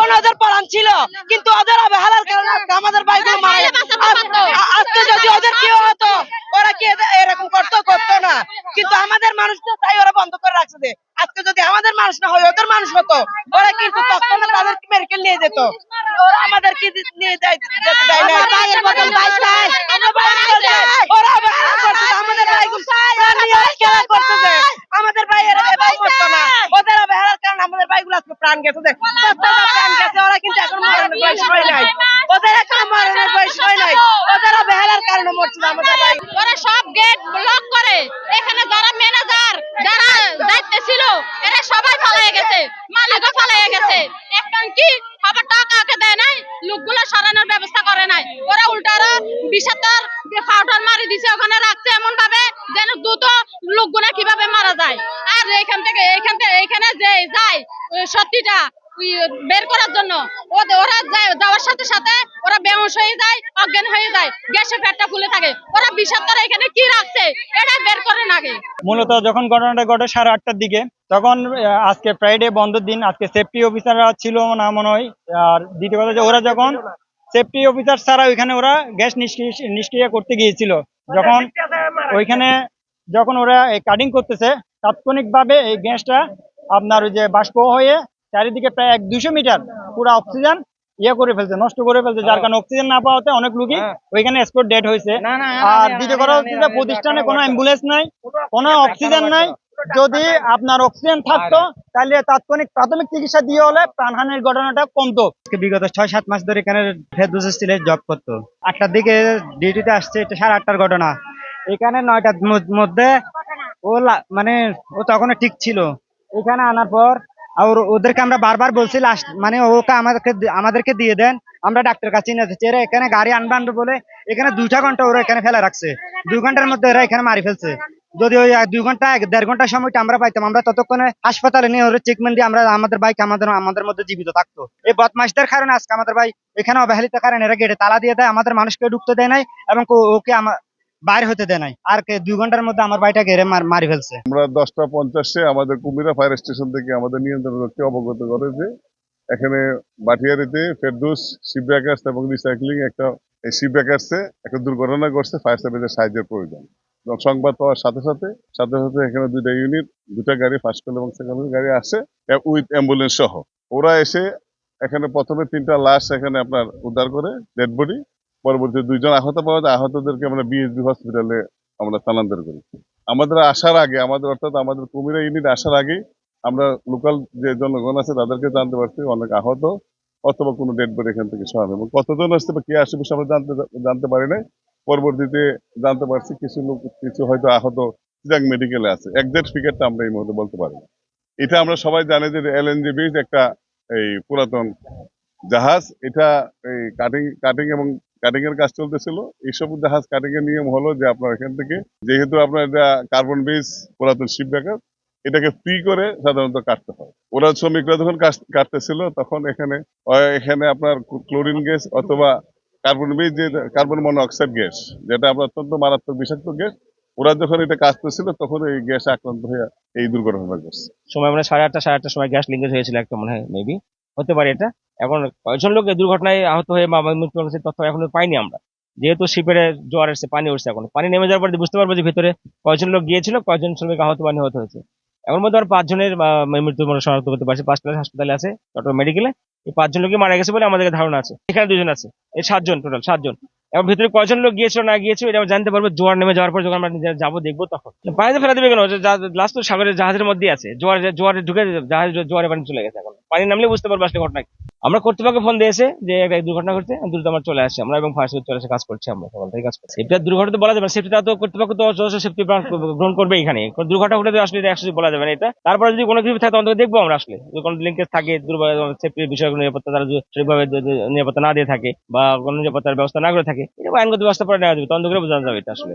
তখন ওদের প্ল্যান ছিল, কিন্তু ওদের অবহেলার কারণে আজকে আমাদের ভাইগুলো মারা গেছে। আজকে যদি ওদের কেউ হতো, ওরা কি এরকম করতো না। কিন্তু আমাদের মানুষ তো তাই ওরা বন্ধ করে রাখছে যে আজকে যদি আমাদের মানুষ না হয় ওদের মানুষ হতো, ওরা কিন্তু তখন তাদেরকে মেডিকেল নিয়ে যেত। ওরা আমাদেরকে নিয়ে যেতে দেয় না। ওরা অবহেলা করছে, আমাদের ভাইগুলো নিয়ে খেলা করতেছে। আমাদের ভাইয়েরা এভাবে করতো না, ওদের অবহেলার কারণে আমাদের ভাইগুলো আজকে প্রাণ গেছে। প্রাণ গেছে, ওরা কিন্তু এখন মরণের বয়স হয় নাই, ওদের এখন মরণের বয়স হয় নাই, ওদের অবহেলার কারণে মরছে আমাদের ভাই। ওরা সব গেট ব্লক করে, এখানে যারা ম্যানেজার যারা দায়িত্বে ছিল এরা সবাই পালিয়ে গেছে, মালিকও পালিয়ে গেছে। এখন কি খাবার টাকা দেয় নাই, লোকগুলো সরানোর ব্যবস্থা করে নাই। ওরা উল্টারো বিষাক্তর পাউডার মারি দিছে, ওখানে রাখছে এমন ভাবে যেন দ্রুত লোকগুলো কিভাবে মারা যায়। আর এখানে যে যায় সত্যিটা বের করার জন্য ওরা যাওয়ার সাথে সাথে ওরা বেহুশ হয়ে যায়, অজ্ঞান হয়ে যায়, গ্যাসের পেটটা ফুলে থাকে। ওরা বিষাক্তর এখানে কি রাখছে এটা বের করে নাগে। মূলত যখন ঘটনাটা ঘটে 8:30টার দিকে, তখন আজকে ফ্রাইডে বন্ধের দিন, আজকে সেফটি অফিসাররা ছিল না মনে হয়। আর দ্বিতীয় কথা যে ওরা যখন সেফটি অফিসার ছাড়া ওইখানে ওরা গ্যাস নিষ্ক্রিয় করতে গিয়েছিল, যখন ওইখানে যখন ওরা কাটিং করতেছে, তাৎক্ষণিকভাবে এই গ্যাসটা আপনার ওই যে বাষ্প হয়ে চারিদিকে প্রায় 100-200 মিটার পুরো অক্সিজেন করে ফেলছে, নষ্ট করে ফেলছে, যার কারণে অক্সিজেন না পাওয়াতে অনেক রোগী ওইখানে স্পট ডেড হয়েছে। আর দ্বিতীয় কথা হচ্ছে যে প্রতিষ্ঠানে কোনো অ্যাম্বুলেন্স নাই, কোনো অক্সিজেন নাই। যদি আপনার অক্সিজেন থাকতো তাহলে তাৎক্ষণিক প্রাথমিক চিকিৎসা দিয়ে হলে প্রাণহানির ঘটনাটা কমতো। বিগত 6-7 মাস ধরে এখানে ফেরদৌস স্টিলে জব করতো। 8টার দিকে ডিউটিতে আসছে, এটা 8:30টার ঘটনা। এখানে 9টার মধ্যে মানে ও তখন ঠিক ছিল। এখানে আনার পর আর ওদেরকে আমরা বারবার বলছি, লাস্ট মানে ওকে আমাদেরকে দিয়ে দেন, আমরা ডাক্তার কাছে নিয়ে যাচ্ছি। এরা এখানে গাড়ি আনবে বলে এখানে 2টা ঘন্টা ওরা এখানে ফেলে রাখছে। 2 ঘন্টার মধ্যে এরা এখানে মারি ফেলছে। যদি ওই 2 ঘন্টা 1.5 ঘন্টা সময়টা আমরা পাইতাম, আমরা ততক্ষণে হাসপাতালে নিয়ে ওরা ট্রিটমেন্ট দিয়ে আমরা আমাদের বাইক আমাদের মধ্যে জীবিত থাকতো। এই বদমাইশদের কারণে আজকে আমাদের ভাই এখানে অবহেলিত কারণে এরা গেটে তালা দিয়ে দেয়, আমাদের মানুষকে ঢুকতে দেয় নাই এবং ওকে বাইরে হতে দেয় নাই। আর 2 ঘন্টার মধ্যে আমার ভাইটা ঘেরে মারি ফেলছে। আমরা 10:50-এ আমাদের কুমিরা ফায়ার স্টেশন থেকে আমাদের নিয়ন্ত্রণ রক্ষে অবগত করে যে এখানে বাটিয়ারিতে ফেরদৌস শিপ ব্রেকার্স এবং রিসাইক্লিং একটা শিপ ব্রেকার্সে একটা দুর্ঘটনা ঘটছে, ফায়ার সার্ভিসের সাহায্যের প্রয়োজন। এবং সংবাদ পাওয়ার সাথে সাথে এখানে 2টা ইউনিট, 2টা গাড়ি, ফার্স্ট কল এবং সেকেন্ড কল গাড়ি আসে উইথ অ্যাম্বুলেন্স সহ। ওরা এসে এখানে প্রথমে 3টা লাশ এখানে আপনার উদ্ধার করে, ডেড বডি। পরবর্তী 2 জন আহত পাওয়া যায়, আহতদেরকে আমরা বিএসবি হসপিটালে আমরা স্থানান্তর করি। আমাদের আসার আগে, অর্থাৎ আমাদের কুমিরা ইউনিট আসার আগে আমরা লোকাল যে জনগণ আছে তাদেরকে জানতে পারছি অনেক আহত অথবা কোনো ডেড বডি এখান থেকে সরানো, এবং কতজন আসছে বা কে আসবে আমরা জানতে পারি নাই। পরবর্তীতে জানতে পারছি কিছু হয়তো আহত চিরাং মেডিকেলে আছে। এক্সাক্ট ফিগারটা আমরা এই মুহূর্তে বলতে পারি না। এটা আমরা সবাই জানি যে এলএনজি বেস একটা এই পুরাতন জাহাজ, এটা এই কাটিং এবং কাটিং এর কাজ চলতেছিল। এইসব জাহাজ কাটিং এর নিয়ম হলো যে আপনার এখান থেকে যেহেতু আপনার এটা কার্বন বেস পুরাতন শিপ ব্রেকার, এটাকে ফ্রি করে সাধারণত কাটতে হয়। ওরা শ্রমিকরা যখন কাটতেছিল তখন এখানে আপনার ক্লোরিন গ্যাস অথবা কার্বন বেস যে কার্বন মনোঅক্সাইড গ্যাস, যেটা আপনার অত্যন্ত মারাত্মক বিষাক্ত গ্যাস, ওরা যখন এটা কাটতেছিল তখন এই গ্যাস আক্রান্ত হয়ে এই দুর্ঘটনা ঘটছে। সময় মানে 8:30 সময় গ্যাস লিকেজ হয়েছিল একটা, মনে হয় মেবি হতে পারে এটা। এখন কয়েকজন লোক দুর্ঘটনায় আহত হয়ে বা মৃত্যু হয়েছে তথ্য এখনো পাইনি আমরা, যেহেতু শিপের জোয়ার এসছে, পানি উঠছে। এখন পানি নেমে যাওয়ার পর বুঝতে পারবো যে ভিতরে কয়েকজন লোক গিয়েছিল, কয়েকজন শ্রমিক আহত হয়েছে। এখন মধ্যে আর 5 জনের মৃত্যু শনাক্ত করতে পারছে। 5টা হাসপাতালে আছে, চট্টগ্রাম মেডিকেলে। এই 5 জন লোকই মারা গেছে বলে আমাদের ধারণা আছে। এখানে 2 জন আছে, এই 7 জন, টোটাল 7 জন। এবং ভিতরে কয়জন লোক গিয়েছিল না গিয়েছিল এটা জানতে পারবো জোয়ার নেমে যাওয়ার পর, যখন আমরা যাবো দেখবো তখন। পানিতে ফেলা দেবে কেন? লাস্ট তো সাগরের জাহাজের মধ্যে আছে, জোয়ারে ঢুকে জোয়ারে পানি চলে গেছে। এখন পানি নামলে বুঝতে পারবো আসলে ঘটনা। আমরা কর্তৃপক্ষকে ফোন দিয়েছে যে একটা দুর্ঘটনা ঘটছে, দ্রুত আমরা চলে আসছি আমরা, এবং ফায়ার সার্ভিস চলে এসে কাজ করছি। আমরা সকাল থেকে কাজ করছি। এটা দুর্ঘটনা তো বলা যাবে না, সেফটিটা তো কর্তৃপক্ষ তো সেফটি গ্রহণ করবে। এখানে দুর্ঘটনা ঘটে আসলে একসাথে বলা যাবে না এটা। তারপরে যদি কোনো কিছু থাকে অন্তত দেখবো আমরা আসলে, কোনো লিঙ্কেজ থাকে সেফটির বিষয়গুলো, নিরাপত্তা তারা সঠিকভাবে নিরাপত্তা না দিয়ে থাকে বা কোনো নিরাপত্তার ব্যবস্থা না করে থাকে, এটা আইনগত ব্যবস্থা পরে নেওয়া যাবে, তদন্ত করে বোঝা যাবে এটা আসলে।